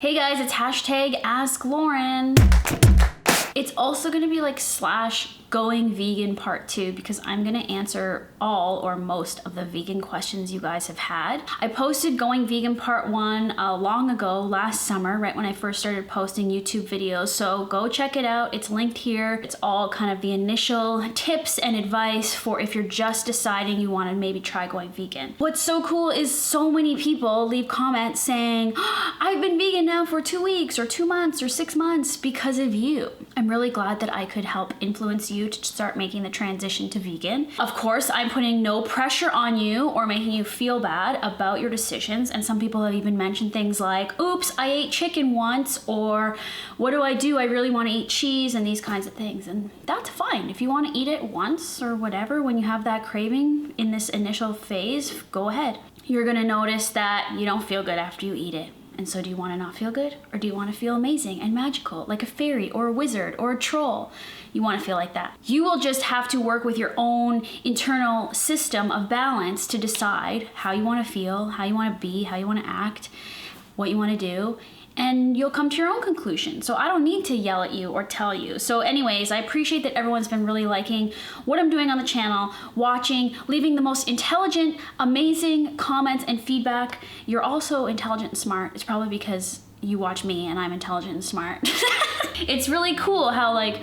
Hey guys, it's hashtag Ask Lauren. It's also gonna be like / going vegan part 2 because I'm gonna answer all or most of the vegan questions you guys have had. I posted going vegan part 1 long ago, last summer, right when I first started posting YouTube videos. So go check it out. It's linked here. It's all kind of the initial tips and advice for if you're just deciding you wanna maybe try going vegan. What's so cool is so many people leave comments saying, oh, I've been vegan now for 2 weeks or 2 months or 6 months because of you. I'm really glad that I could help influence you to start making the transition to vegan. Of course, I'm putting no pressure on you or making you feel bad about your decisions. And some people have even mentioned things like, oops, I ate chicken once, or what do? I really want to eat cheese, and these kinds of things. And that's fine. If you want to eat it once or whatever, when you have that craving in this initial phase, go ahead. You're gonna notice that you don't feel good after you eat it. And so do you want to not feel good? Or do you want to feel amazing and magical, like a fairy or a wizard or a troll? You want to feel like that. You will just have to work with your own internal system of balance to decide how you want to feel, how you want to be, how you want to act, what you want to do, and you'll come to your own conclusion. So I don't need to yell at you or tell you. So anyways, I appreciate that everyone's been really liking what I'm doing on the channel, watching, leaving the most intelligent, amazing comments and feedback. You're also intelligent and smart. It's probably because you watch me and I'm intelligent and smart. It's really cool how, like,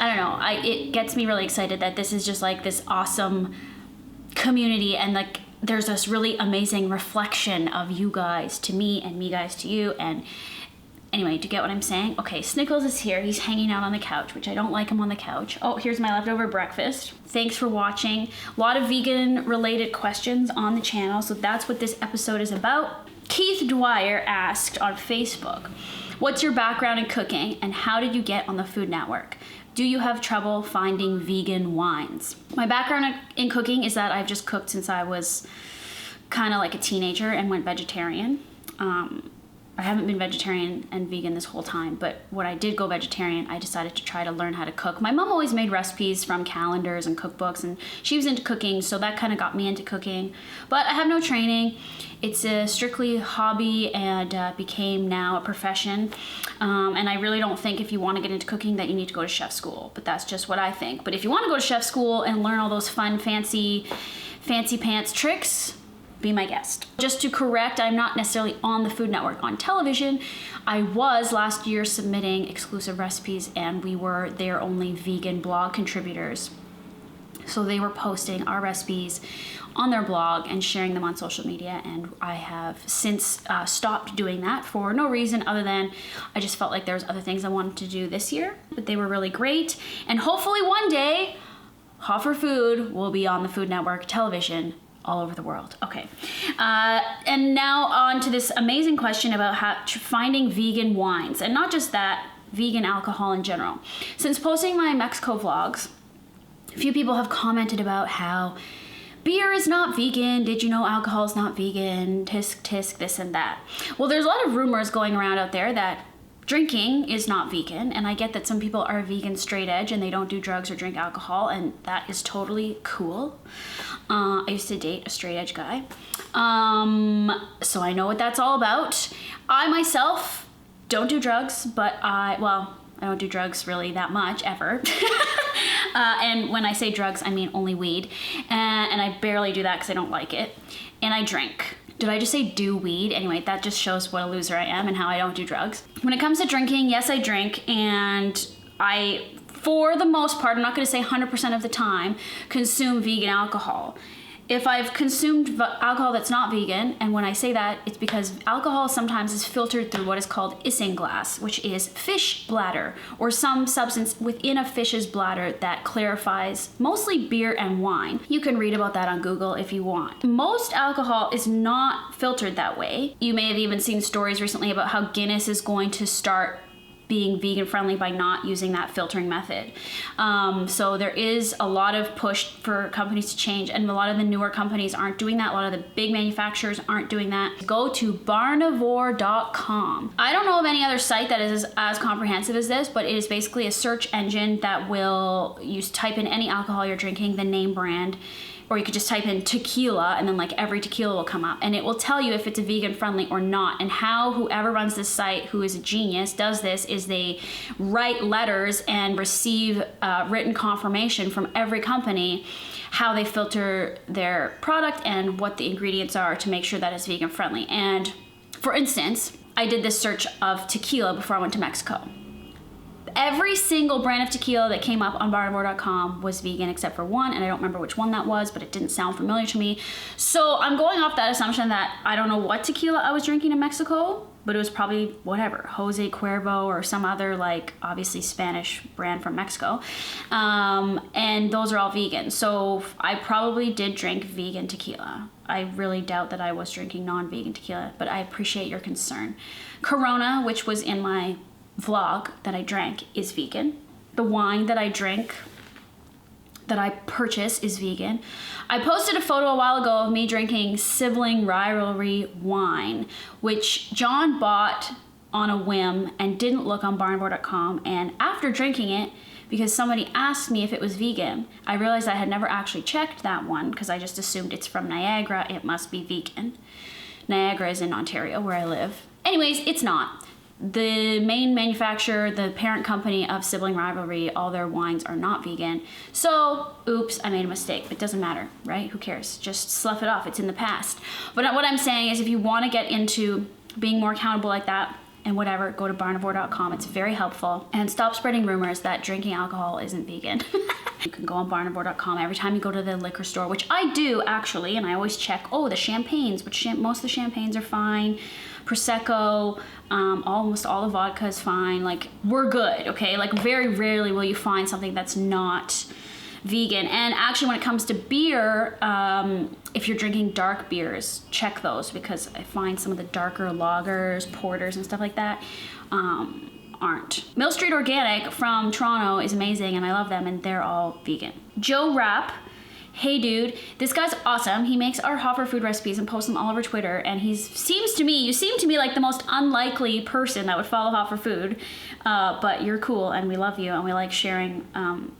I don't know, it gets me really excited that this is just like this awesome community, and like there's this really amazing reflection of you guys to me and me guys to you. And anyway, do you get what I'm saying? Okay, Snickles is here. He's hanging out on the couch, which I don't like him on the couch. Oh, here's my leftover breakfast. Thanks for watching. A lot of vegan related questions on the channel, so that's what this episode is about. Keith Dwyer asked on Facebook, what's your background in cooking and how did you get on the Food Network? Do you have trouble finding vegan wines? My background in cooking is that I've just cooked since I was kind of like a teenager and went vegetarian. I haven't been vegetarian and vegan this whole time, but when I did go vegetarian, I decided to try to learn how to cook. My mom always made recipes from calendars and cookbooks, and she was into cooking, so that kind of got me into cooking. But I have no training. It's a strictly hobby and became now a profession. And I really don't think if you want to get into cooking that you need to go to chef school, but that's just what I think. But if you want to go to chef school and learn all those fun, fancy pants tricks, be my guest. Just to correct, I'm not necessarily on the Food Network on television. I was last year submitting exclusive recipes, and we were their only vegan blog contributors. So they were posting our recipes on their blog and sharing them on social media, and I have since stopped doing that for no reason other than I just felt like there was other things I wanted to do this year, but they were really great. And hopefully one day, Hot for Food will be on the Food Network television all over the world. Okay, and now on to this amazing question about finding vegan wines, and not just that, vegan alcohol in general. Since posting my Mexico vlogs, a few people have commented about how beer is not vegan, did you know alcohol is not vegan, tisk tisk, this and that. Well, there's a lot of rumors going around out there that drinking is not vegan, and I get that some people are vegan straight edge and they don't do drugs or drink alcohol, and that is totally cool. I used to date a straight edge guy, so I know what that's all about. I myself don't do drugs, but I don't do drugs really that much ever. And when I say drugs, I mean only weed, and I barely do that because I don't like it. And I drink. Did I just say do weed? Anyway, that just shows what a loser I am and how I don't do drugs. When it comes to drinking, yes, I drink, and I, for the most part, I'm not gonna say 100% of the time, consume vegan alcohol. If I've consumed alcohol that's not vegan, and when I say that, it's because alcohol sometimes is filtered through what is called isinglass, which is fish bladder, or some substance within a fish's bladder that clarifies mostly beer and wine. You can read about that on Google if you want. Most alcohol is not filtered that way. You may have even seen stories recently about how Guinness is going to start being vegan friendly by not using that filtering method. So there is a lot of push for companies to change, and a lot of the newer companies aren't doing that. A lot of the big manufacturers aren't doing that. Go to barnivore.com. I don't know of any other site that is as comprehensive as this, but it is basically a search engine that will type in any alcohol you're drinking, the name brand, or you could just type in tequila and then like every tequila will come up and it will tell you if it's a vegan friendly or not. And how whoever runs this site, who is a genius, does this is they write letters and receive written confirmation from every company how they filter their product and what the ingredients are to make sure that it's vegan friendly. And for instance, I did this search of tequila before I went to Mexico. Every single brand of tequila that came up on barnivore.com was vegan except for one, and I don't remember which one that was, but it didn't sound familiar to me. So I'm going off that assumption that I don't know what tequila I was drinking in Mexico, but it was probably whatever, Jose Cuervo or some other like obviously Spanish brand from Mexico. And those are all vegan. So I probably did drink vegan tequila. I really doubt that I was drinking non-vegan tequila, but I appreciate your concern. Corona, which was in my vlog that I drank, is vegan. The wine that I drink, that I purchase, is vegan. I posted a photo a while ago of me drinking Sibling Rivalry wine, which John bought on a whim and didn't look on barnivore.com. And after drinking it, because somebody asked me if it was vegan, I realized I had never actually checked that one because I just assumed it's from Niagara, it must be vegan. Niagara is in Ontario, where I live. Anyways, it's not. The main manufacturer, the parent company of Sibling Rivalry, all their wines are not vegan. So, oops, I made a mistake. It doesn't matter, right? Who cares? Just slough it off. It's in the past. But what I'm saying is if you want to get into being more accountable like that and whatever, go to barnivore.com. It's very helpful. And stop spreading rumors that drinking alcohol isn't vegan. You can go on barnivore.com every time you go to the liquor store, which I do actually, and I always check, oh, the champagnes, but most of the champagnes are fine. Prosecco, almost all the vodka is fine. Like, we're good, okay? Like, very rarely will you find something that's not vegan. And actually, when it comes to beer, if you're drinking dark beers, check those, because I find some of the darker lagers, porters, and stuff like that aren't. Mill Street Organic from Toronto is amazing, and I love them, and they're all vegan. Joe Rapp. Hey dude, this guy's awesome. He makes our hot for food recipes and posts them all over Twitter, and you seem to me like the most unlikely person that would follow Hot for Food, but you're cool and we love you and we like sharing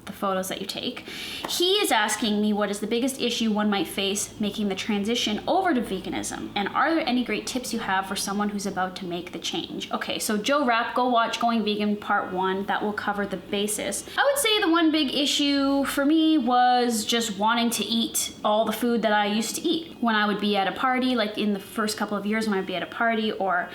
the photos that you take. He is asking me what is the biggest issue one might face making the transition over to veganism, and are there any great tips you have for someone who's about to make the change? Okay, so Joe Rapp, go watch Going Vegan Part 1. That will cover the basis. I would say the one big issue for me was just wanting to eat all the food that I used to eat. When I would be at a party, like in the first couple of years when I'd be at a party or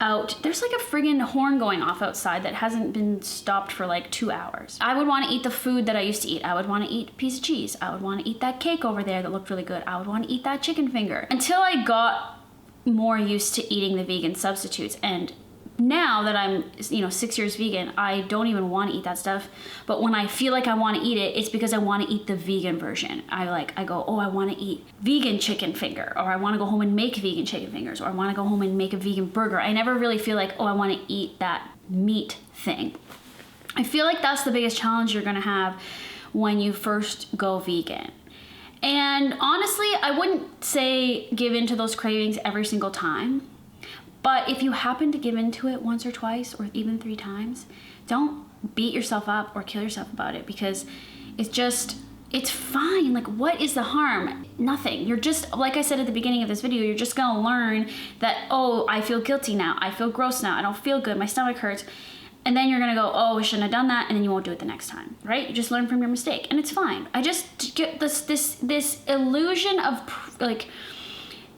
out, there's like a friggin' horn going off outside that hasn't been stopped for like 2 hours. I would want to eat the food that I used to eat. I would want to eat a piece of cheese. I would want to eat that cake over there that looked really good. I would want to eat that chicken finger. Until I got more used to eating the vegan substitutes, and now that I'm 6 years vegan, I don't even want to eat that stuff. But when I feel like I want to eat it, it's because I want to eat the vegan version. I go, oh, I want to eat vegan chicken finger, or I want to go home and make vegan chicken fingers, or I want to go home and make a vegan burger. I never really feel like, oh, I want to eat that meat thing. I feel like that's the biggest challenge you're going to have when you first go vegan. And honestly, I wouldn't say give in to those cravings every single time. But if you happen to give into it once or twice or even 3 times, don't beat yourself up or kill yourself about it, because it's fine. Like, what is the harm? Nothing. You're just, like I said at the beginning of this video, you're just gonna learn that, oh, I feel guilty now. I feel gross now. I don't feel good. My stomach hurts. And then you're gonna go, oh, I shouldn't have done that, and then you won't do it the next time, right? You just learn from your mistake, and it's fine. I just get this illusion of like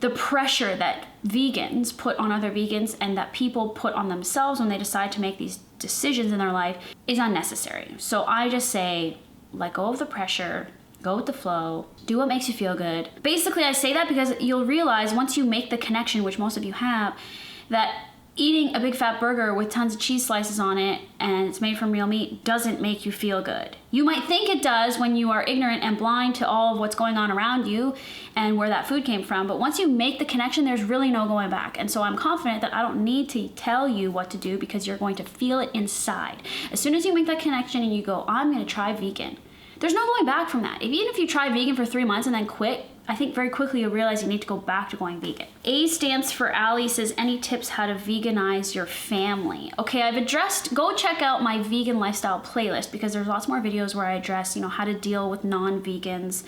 the pressure that vegans put on other vegans and that people put on themselves when they decide to make these decisions in their life is unnecessary. So I just say, let go of the pressure, go with the flow, do what makes you feel good. Basically, I say that because you'll realize once you make the connection, which most of you have, that eating a big fat burger with tons of cheese slices on it and it's made from real meat doesn't make you feel good. You might think it does when you are ignorant and blind to all of what's going on around you and where that food came from, but once you make the connection, there's really no going back. And so I'm confident that I don't need to tell you what to do, because you're going to feel it inside. As soon as you make that connection and you go, I'm gonna try vegan, there's no going back from that. Even if you try vegan for 3 months and then quit, I think very quickly you'll realize you need to go back to going vegan. A stands for Ali, says, any tips how to veganize your family? Okay, I've addressed, go check out my vegan lifestyle playlist, because there's lots more videos where I address, how to deal with non-vegans,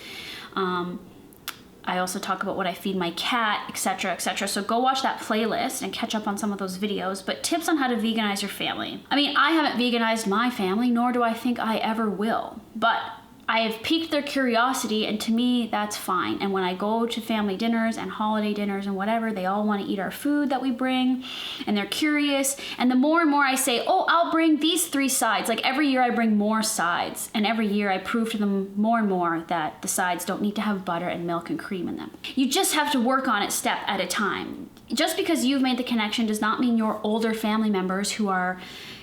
I also talk about what I feed my cat, etc., etc. So go watch that playlist and catch up on some of those videos. But tips on how to veganize your family. I mean, I haven't veganized my family, nor do I think I ever will. But I have piqued their curiosity, and to me, that's fine. And when I go to family dinners and holiday dinners and whatever, they all want to eat our food that we bring, and they're curious. And the more and more I say, oh, I'll bring these 3 sides, like every year I bring more sides, and every year I prove to them more and more that the sides don't need to have butter and milk and cream in them. You just have to work on it step at a time. Just because you've made the connection does not mean your older family members who are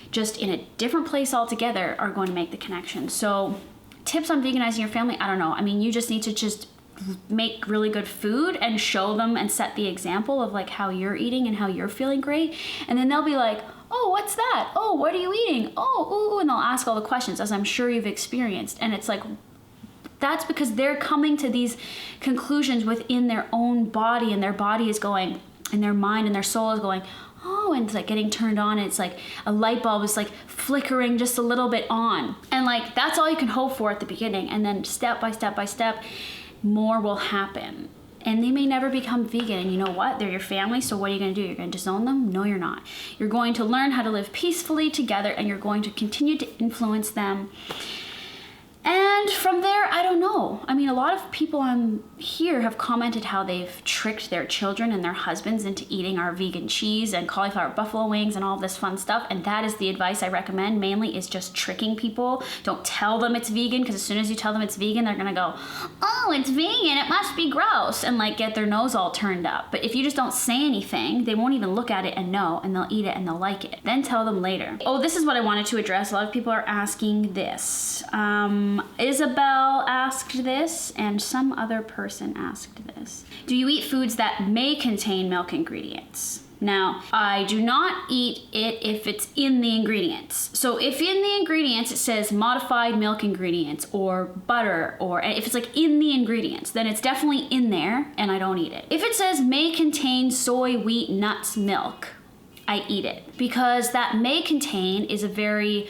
just in a different place altogether are going to make the connection. So tips on veganizing your family, I don't know. I mean, you just need to just make really good food and show them and set the example of like how you're eating and how you're feeling great. And then they'll be like, oh, what's that? Oh, what are you eating? Oh, ooh, and they'll ask all the questions, as I'm sure you've experienced. And it's like, that's because they're coming to these conclusions within their own body, and their body is going, and their mind and their soul is going, oh, and it's like getting turned on. And it's like a light bulb is like flickering just a little bit on. And like, that's all you can hope for at the beginning. And then step by step by step, more will happen. And they may never become vegan. And you know what? They're your family. So what are you going to do? You're going to disown them? No, you're not. You're going to learn how to live peacefully together, and you're going to continue to influence them. And from there, I don't know. I mean, a lot of people on here have commented how they've tricked their children and their husbands into eating our vegan cheese and cauliflower buffalo wings and all this fun stuff. And that is the advice I recommend, mainly is just tricking people. Don't tell them it's vegan, because as soon as you tell them it's vegan, they're gonna go, oh, it's vegan, it must be gross, and like get their nose all turned up. But if you just don't say anything, they won't even look at it and know, and they'll eat it and they'll like it. Then tell them later. Oh, this is what I wanted to address. A lot of people are asking this. Isabel asked this, and some other person asked this. Do you eat foods that may contain milk ingredients? Now, I do not eat it if it's in the ingredients. So if in the ingredients it says modified milk ingredients or butter, or if it's like in the ingredients, then it's definitely in there and I don't eat it. If it says may contain soy, wheat, nuts, milk, I eat it, because that may contain is a very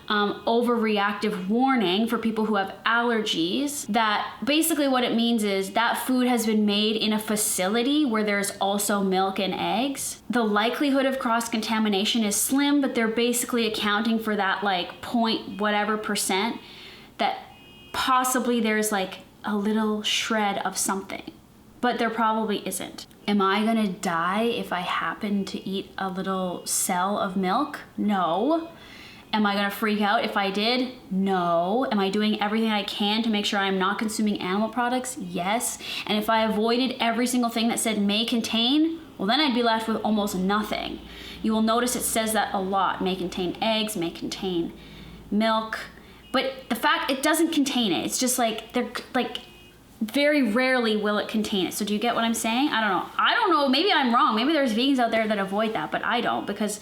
overreactive warning for people who have allergies. That basically what it means is that food has been made in a facility where there's also milk and eggs. The likelihood of cross-contamination is slim, but they're basically accounting for that like point whatever percent that possibly there's like a little shred of something, but there probably isn't. Am I gonna die if I happen to eat a little cell of milk? No. Am I gonna freak out if I did? No. Am I doing everything I can to make sure I'm not consuming animal products? Yes. And if I avoided every single thing that said may contain, well, then I'd be left with almost nothing. You will notice it says that a lot. May contain eggs, may contain milk, but the fact it doesn't contain it. It's just like, they're like, very rarely will it contain it. So do you get what I'm saying? I don't know. Maybe I'm wrong. Maybe there's vegans out there that avoid that, but I don't, because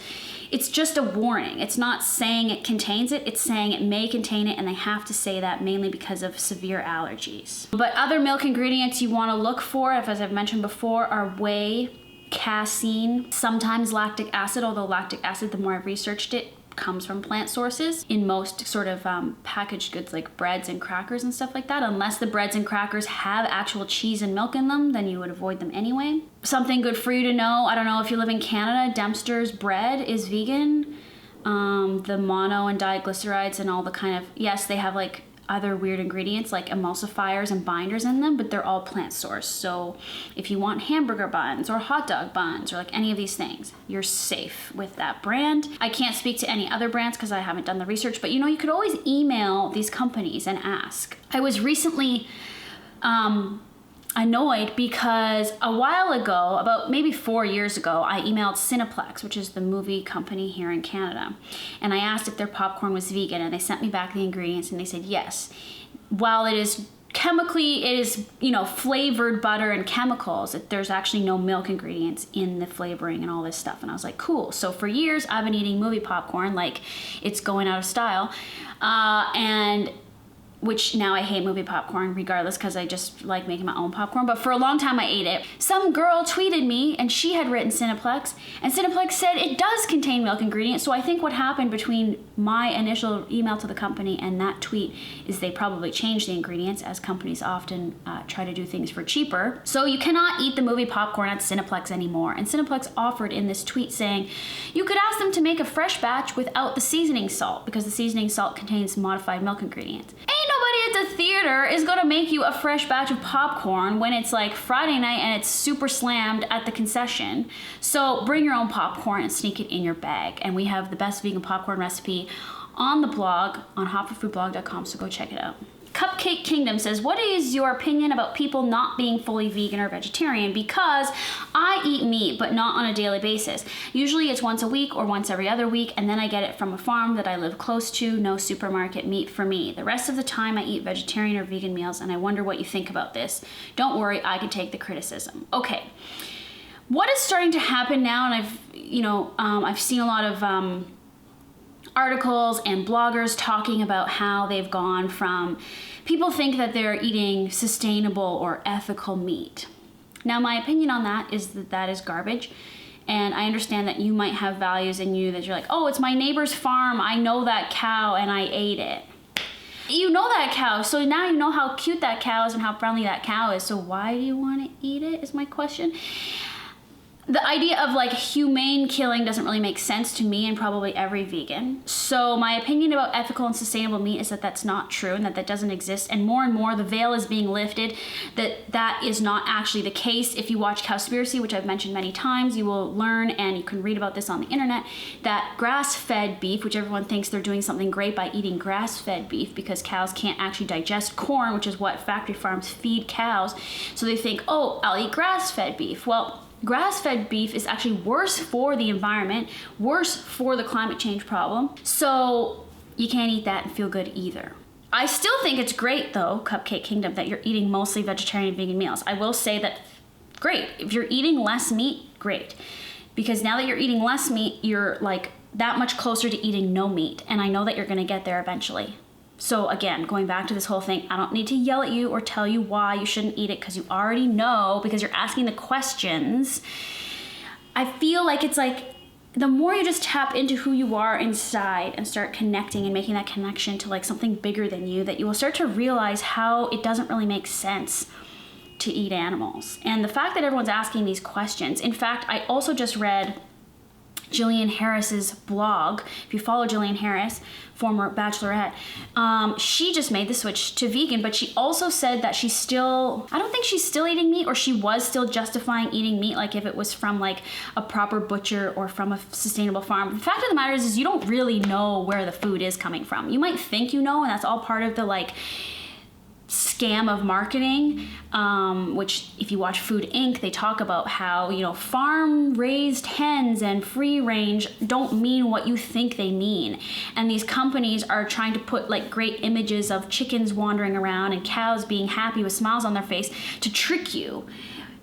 it's just a warning. It's not saying it contains it. It's saying it may contain it, and they have to say that mainly because of severe allergies. But other milk ingredients you want to look for, as I've mentioned before, are whey, casein, sometimes lactic acid, although lactic acid, the more I've researched it, comes from plant sources in most sort of packaged goods like breads and crackers and stuff like that. Unless the breads and crackers have actual cheese and milk in them, then you would avoid them anyway. Something good for you to know, I don't know if you live in Canada, Dempster's bread is vegan. The mono and diglycerides and all the kind of, yes, they have like other weird ingredients like emulsifiers and binders in them, but they're all plant sourced. So if you want hamburger buns or hot dog buns or like any of these things, you're safe with that brand. I can't speak to any other brands because I haven't done the research, but you know, you could always email these companies and ask. I was recently annoyed because a while ago, about maybe 4 years ago, I emailed Cineplex, which is the movie company here in Canada, and I asked if their popcorn was vegan, and they sent me back the ingredients and they said yes. While it is chemically, it is, you know, flavored butter and chemicals, there's actually no milk ingredients in the flavoring and all this stuff. And I was like, cool. So for years I've been eating movie popcorn like it's going out of style, and which now I hate movie popcorn regardless because I just like making my own popcorn, but for a long time I ate it. Some girl tweeted me and she had written Cineplex, and Cineplex said it does contain milk ingredients. So I think what happened between my initial email to the company and that tweet is they probably changed the ingredients, as companies often try to do things for cheaper. So you cannot eat the movie popcorn at Cineplex anymore. And Cineplex offered in this tweet saying you could ask them to make a fresh batch without the seasoning salt because the seasoning salt contains modified milk ingredients. Nobody at the theater is gonna make you a fresh batch of popcorn when it's like Friday night and it's super slammed at the concession. So bring your own popcorn and sneak it in your bag. And we have the best vegan popcorn recipe on the blog on hotforfoodblog.com, so go check it out. Cupcake Kingdom says, what is your opinion about people not being fully vegan or vegetarian? Because I eat meat, but not on a daily basis. Usually it's once a week or once every other week, and then I get it from a farm that I live close to. No supermarket meat for me. The rest of the time I eat vegetarian or vegan meals, and I wonder what you think about this. Don't worry, I can take the criticism. Okay. What is starting to happen now, and I've seen a lot of articles and bloggers talking about how they've gone from people think that they're eating sustainable or ethical meat. Now, my opinion on that is that that is garbage. And I understand that you might have values in you that you're like, oh, it's my neighbor's farm. I know that cow and I ate it. You know that cow, so now you know how cute that cow is and how friendly that cow is. So why do you want to eat it is my question. The idea of like humane killing doesn't really make sense to me and probably every vegan. So my opinion about ethical and sustainable meat is that that's not true and that doesn't exist. And more the veil is being lifted that is not actually the case. If you watch Cowspiracy, which I've mentioned many times, you will learn, and you can read about this on the internet, that grass-fed beef, which everyone thinks they're doing something great by eating grass-fed beef because cows can't actually digest corn, which is what factory farms feed cows. So they think, oh, I'll eat grass-fed beef. Well, grass-fed beef is actually worse for the environment, worse for the climate change problem. So you can't eat that and feel good either. I still think it's great though, Cupcake Kingdom, that you're eating mostly vegetarian and vegan meals. I will say that, great. If you're eating less meat, great. Because now that you're eating less meat, you're like that much closer to eating no meat. And I know that you're gonna get there eventually. So again, going back to this whole thing, I don't need to yell at you or tell you why you shouldn't eat it because you already know because you're asking the questions. I feel like it's like the more you just tap into who you are inside and start connecting and making that connection to like something bigger than you, that you will start to realize how it doesn't really make sense to eat animals. And the fact that everyone's asking these questions, in fact, I also just read Jillian Harris's blog. If you follow Jillian Harris, former bachelorette, she just made the switch to vegan, but she also said that I don't think she's still eating meat, or she was still justifying eating meat like if it was from like a proper butcher or from a sustainable farm. The fact of the matter is you don't really know where the food is coming from. You might think you know, and that's all part of the like scam of marketing, which if you watch Food Inc., they talk about how, farm raised hens and free range don't mean what you think they mean. And these companies are trying to put like great images of chickens wandering around and cows being happy with smiles on their face to trick you.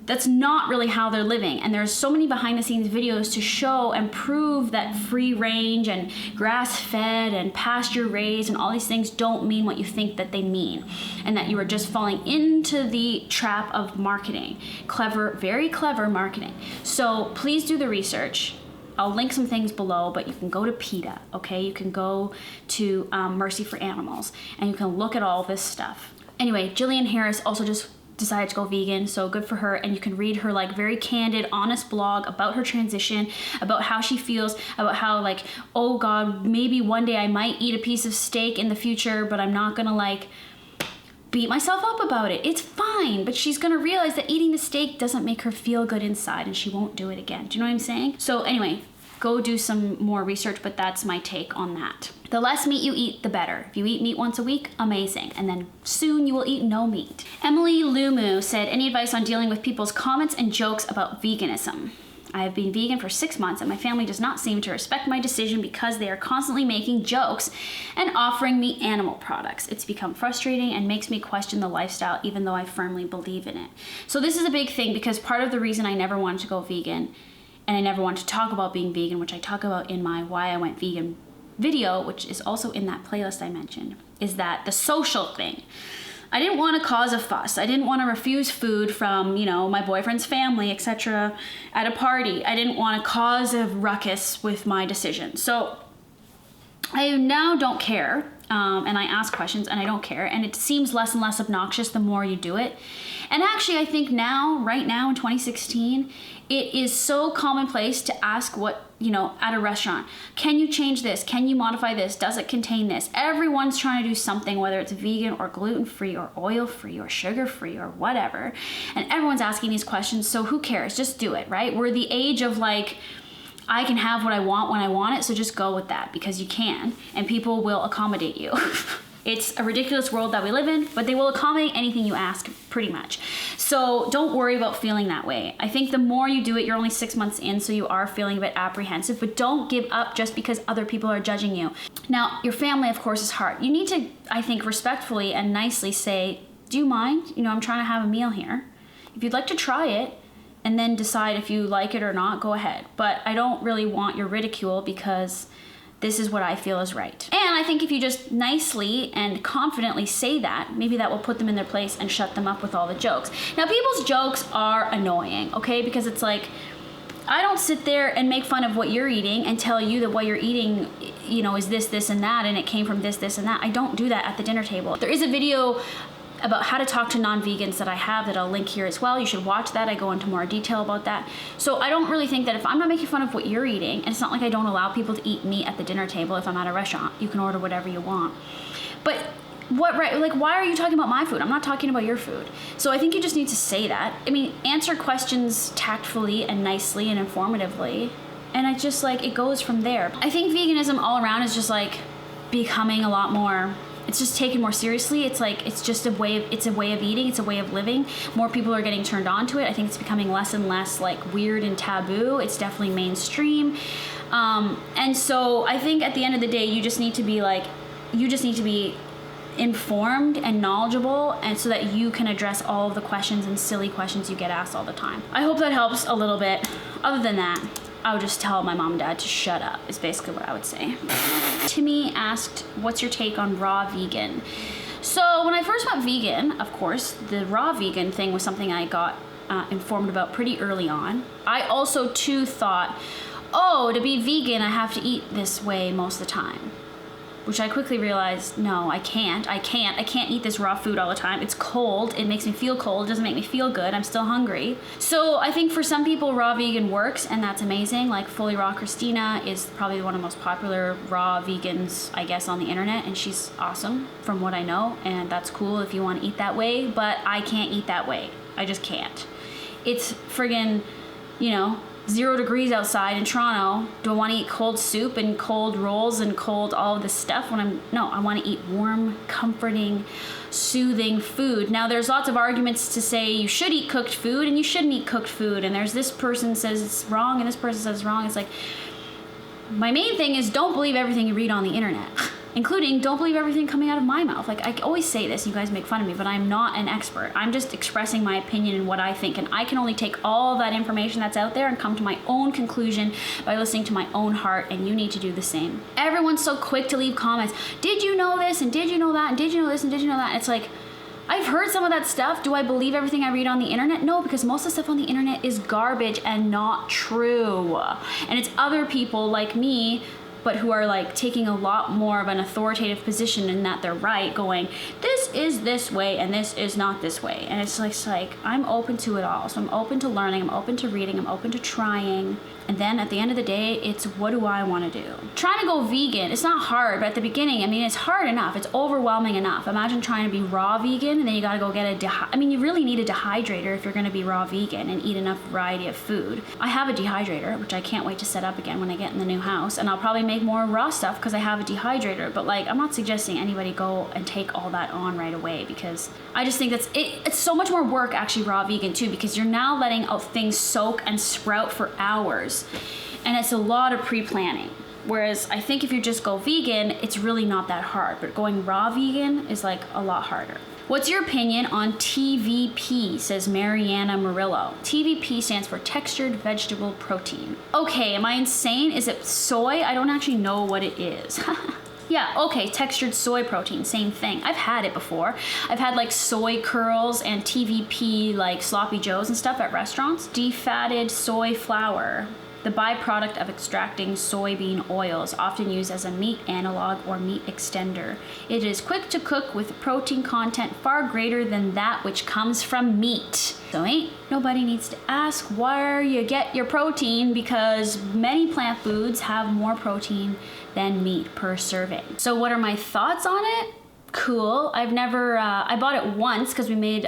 That's not really how they're living. And there's so many behind the scenes videos to show and prove that free range and grass fed and pasture raised and all these things don't mean what you think that they mean. And that you are just falling into the trap of marketing. Clever, very clever marketing. So please do the research. I'll link some things below, but you can go to PETA, okay? You can go to Mercy for Animals and you can look at all this stuff. Anyway, Jillian Harris also just decided to go vegan, so good for her. And you can read her like very candid, honest blog about her transition, about how she feels, about how like, oh God, maybe one day I might eat a piece of steak in the future, but I'm not gonna like beat myself up about it. It's fine, but she's gonna realize that eating the steak doesn't make her feel good inside and she won't do it again. Do you know what I'm saying? So anyway, go do some more research, but that's my take on that. The less meat you eat, the better. If you eat meat once a week, amazing. And then soon you will eat no meat. Emily Lumu said, any advice on dealing with people's comments and jokes about veganism? I have been vegan for 6 months and my family does not seem to respect my decision because they are constantly making jokes and offering me animal products. It's become frustrating and makes me question the lifestyle even though I firmly believe in it. So this is a big thing because part of the reason I never wanted to go vegan and I never wanted to talk about being vegan, which I talk about in my Why I Went Vegan video, which is also in that playlist I mentioned, is that the social thing. I didn't want to cause a fuss. I didn't want to refuse food from, you know, my boyfriend's family, etc. at a party. I didn't want to cause a ruckus with my decision. So I now don't care, and I ask questions and I don't care, and it seems less and less obnoxious the more you do it. And actually, I think now, right now in 2016, it is so commonplace to ask what, you know, at a restaurant, can you change this? Can you modify this? Does it contain this? Everyone's trying to do something, whether it's vegan or gluten-free or oil-free or sugar-free or whatever. And everyone's asking these questions, so who cares? Just do it, right? We're the age of like, I can have what I want when I want it, so just go with that because you can, and people will accommodate you. It's a ridiculous world that we live in, but they will accommodate anything you ask, pretty much. So don't worry about feeling that way. I think the more you do it, you're only 6 months in, so you are feeling a bit apprehensive, but don't give up just because other people are judging you. Now, your family, of course, is hard. You need to, I think, respectfully and nicely say, do you mind? You know, I'm trying to have a meal here. If you'd like to try it, and then decide if you like it or not, go ahead. But I don't really want your ridicule because this is what I feel is right. And I think if you just nicely and confidently say that, maybe that will put them in their place and shut them up with all the jokes. Now, people's jokes are annoying, okay? Because it's like, I don't sit there and make fun of what you're eating and tell you that what you're eating, you know, is this, this, and that, and it came from this, this, and that. I don't do that at the dinner table. There is a video about how to talk to non-vegans that I have that I'll link here as well. You should watch that. I go into more detail about that. So I don't really think that if I'm not making fun of what you're eating, and it's not like I don't allow people to eat meat at the dinner table if I'm at a restaurant. You can order whatever you want. But what, right, like, why are you talking about my food? I'm not talking about your food. So I think you just need to say that. I mean, answer questions tactfully and nicely and informatively. And it's just like, it goes from there. I think veganism all around is just like becoming a lot more, it's just taken more seriously. It's like, it's just a way of, it's a way of eating. It's a way of living. More people are getting turned on to it. I think it's becoming less and less like weird and taboo. It's definitely mainstream. And so I think at the end of the day, you just need to be like, you just need to be informed and knowledgeable, and so that you can address all of the questions and silly questions you get asked all the time. I hope that helps a little bit. Other than that, I would just tell my mom and dad to shut up, is basically what I would say. Timmy asked, what's your take on raw vegan? So when I first went vegan, of course, the raw vegan thing was something I got informed about pretty early on. I also too thought, oh, to be vegan, I have to eat this way most of the time. Which I quickly realized, no, I can't eat this raw food all the time. It's cold, it makes me feel cold, it doesn't make me feel good, I'm still hungry. So I think for some people, raw vegan works, and that's amazing. Like Fully Raw Christina is probably one of the most popular raw vegans, I guess, on the internet, and she's awesome from what I know, and that's cool if you want to eat that way, but I can't eat that way. I just can't. It's friggin', you know, 0 degrees outside in Toronto. Do I want to eat cold soup and cold rolls and cold all of this stuff when no, I want to eat warm, comforting, soothing food. Now there's lots of arguments to say you should eat cooked food and you shouldn't eat cooked food, and there's this person says it's wrong and this person says it's wrong. It's like, my main thing is don't believe everything you read on the internet. Including, don't believe everything coming out of my mouth. Like, I always say this, you guys make fun of me, but I'm not an expert. I'm just expressing my opinion and what I think, and I can only take all that information that's out there and come to my own conclusion by listening to my own heart, and you need to do the same. Everyone's so quick to leave comments. Did you know this, and did you know that, and did you know this, and did you know that? It's like, I've heard some of that stuff. Do I believe everything I read on the internet? No, because most of the stuff on the internet is garbage and not true. And it's other people like me, but who are like taking a lot more of an authoritative position in that they're right, going, this is this way and this is not this way. And it's like I'm open to it all. So I'm open to learning, I'm open to reading, I'm open to trying. And then at the end of the day, it's what do I want to do? Trying to go vegan, it's not hard, but at the beginning, I mean, it's hard enough. It's overwhelming enough. Imagine trying to be raw vegan and then you got to go get I mean, you really need a dehydrator if you're going to be raw vegan and eat enough variety of food. I have a dehydrator, which I can't wait to set up again when I get in the new house. And I'll probably make more raw stuff because I have a dehydrator. But like, I'm not suggesting anybody go and take all that on right away, because I just think it's so much more work actually raw vegan too, because you're now letting things soak and sprout for hours. And it's a lot of pre-planning. Whereas I think if you just go vegan, it's really not that hard. But going raw vegan is like a lot harder. What's your opinion on TVP, says Mariana Murillo. TVP stands for textured vegetable protein. Okay, am I insane? Is it soy? I don't actually know what it is. Yeah, okay, textured soy protein, same thing. I've had it before. I've had like soy curls and TVP like sloppy joes and stuff at restaurants. Defatted soy flour, the byproduct of extracting soybean oils, often used as a meat analog or meat extender. It is quick to cook with protein content far greater than that which comes from meat. So nobody needs to ask where you get your protein, because many plant foods have more protein than meat per serving. So what are my thoughts on it? Cool. I've never, I bought it once because we made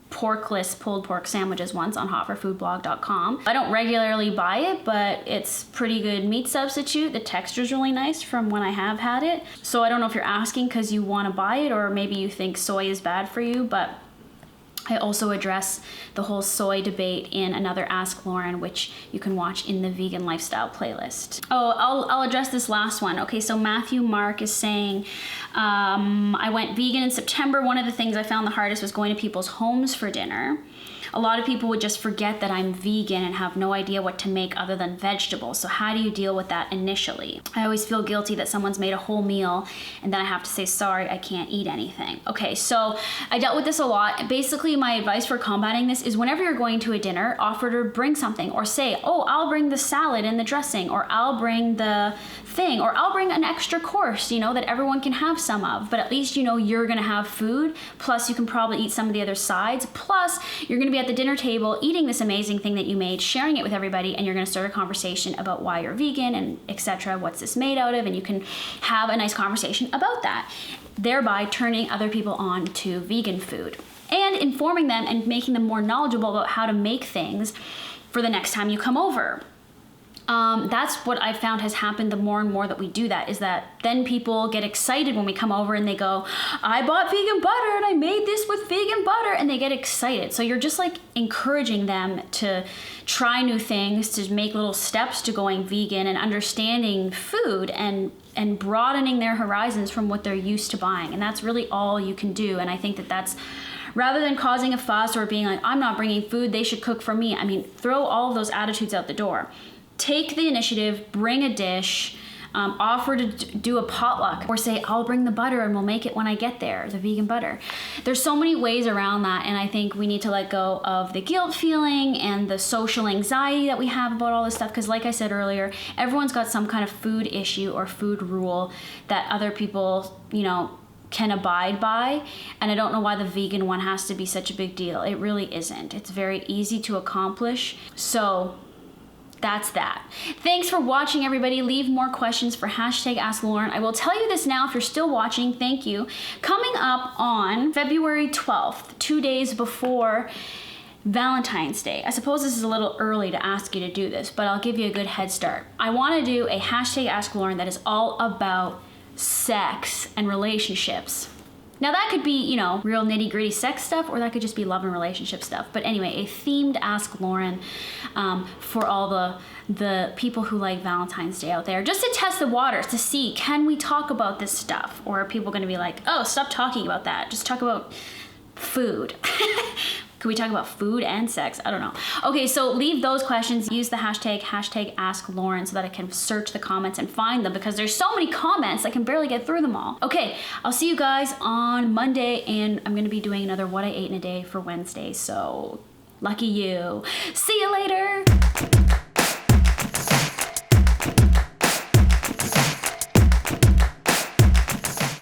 porkless pulled pork sandwiches once on hotforfoodblog.com. I don't regularly buy it, but it's pretty good meat substitute. The texture's really nice from when I have had it. So I don't know if you're asking because you want to buy it, or maybe you think soy is bad for you, but I also address the whole soy debate in another Ask Lauren, which you can watch in the vegan lifestyle playlist. Oh, I'll address this last one. Okay, so Matthew Mark is saying, I went vegan in September. One of the things I found the hardest was going to people's homes for dinner. A lot of people would just forget that I'm vegan and have no idea what to make other than vegetables. So how do you deal with that initially? I always feel guilty that someone's made a whole meal and then I have to say, sorry, I can't eat anything. Okay, so I dealt with this a lot. Basically, my advice for combating this is whenever you're going to a dinner, offer to bring something, or say, oh, I'll bring the salad and the dressing, or I'll bring the thing, or I'll bring an extra course, you know, that everyone can have some of, but at least you know you're gonna have food, plus you can probably eat some of the other sides, plus you're gonna be at the dinner table eating this amazing thing that you made, sharing it with everybody, and you're gonna start a conversation about why you're vegan and etc., what's this made out of, and you can have a nice conversation about that, thereby turning other people on to vegan food and informing them and making them more knowledgeable about how to make things for the next time you come over. That's what I've found has happened. The more and more that we do that, is that then people get excited when we come over and they go, I bought vegan butter and I made this with vegan butter, and they get excited. So you're just like encouraging them to try new things, to make little steps to going vegan and understanding food and broadening their horizons from what they're used to buying. And that's really all you can do. And I think that that's, rather than causing a fuss or being like, I'm not bringing food, they should cook for me. I mean, throw all of those attitudes out the door. Take the initiative, bring a dish, offer to do a potluck, or say, I'll bring the butter and we'll make it when I get there, the vegan butter. There's so many ways around that, and I think we need to let go of the guilt feeling and the social anxiety that we have about all this stuff, because like I said earlier, everyone's got some kind of food issue or food rule that other people, you know, can abide by, and I don't know why the vegan one has to be such a big deal. It really isn't. It's very easy to accomplish. So that's that. Thanks for watching, everybody. Leave more questions for #AskLauren. I will tell you this now if you're still watching, thank you. Coming up on February 12th, 2 days before Valentine's Day. I suppose this is a little early to ask you to do this, but I'll give you a good head start. I want to do a #AskLauren that is all about sex and relationships. Now that could be, you know, real nitty gritty sex stuff, or that could just be love and relationship stuff. But anyway, a themed Ask Lauren for all the people who like Valentine's Day out there, just to test the waters, to see, can we talk about this stuff? Or are people gonna be like, oh, stop talking about that, just talk about food. Could we talk about food and sex? I don't know. Okay, so leave those questions. Use the #AskLauren so that I can search the comments and find them, because there's so many comments I can barely get through them all. Okay, I'll see you guys on Monday, and I'm gonna be doing another What I Ate in a Day for Wednesday, so lucky you. See you later.